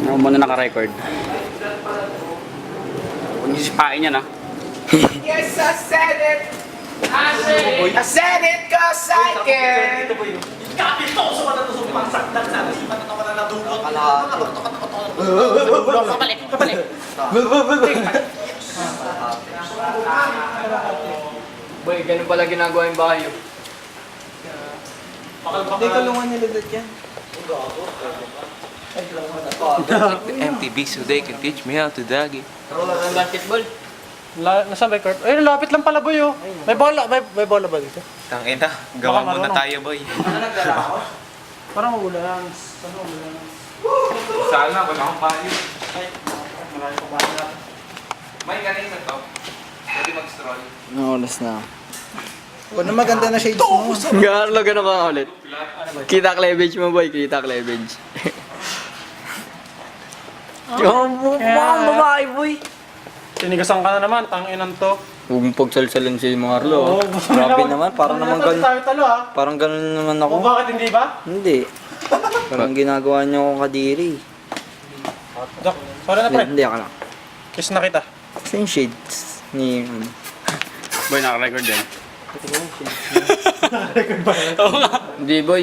Ako muna naka-record. Huwag niyo sipain yan, ha? Yes, I said it. I said it cause I can. Kapito sa mga natusok pangsaktan sa atin. Hindi na wala na dulot. Kapalik. Boy, ganun pala ginagawa yung bahay. Hindi kulungan nila dad yan. MTV so they can teach me how to doggy. Roller ng basketball. Nasaan ba yung court? Ay, lapit lang pala boy oh. May bola ba dito? Tangina, gawa muna tayo boy. Parang ulan. Sana, wala akong payo. May kanina to. Pwede mag-stroll. Oras na. O na maganda na shades mo. Garlo, gano'n ka ulit. Kita cleavage mo, boy. Kita cleavage. Yung mukhang babae, boy. Tinigasan ka na naman, tanginan to. Huwag mong pagsalsalan si Marlo. Oo, Grabe naman, parang naman ganun. Tayo talo ah. Parang ganun naman ako. O bakit hindi ba? Hindi. Parang ginagawa niyo akong kadiri. Dok, sorry na pre. Hindi ako lang. Kiss na kita. Same shades ni... Boy, naka-record din. Record ba? Hindi, boy.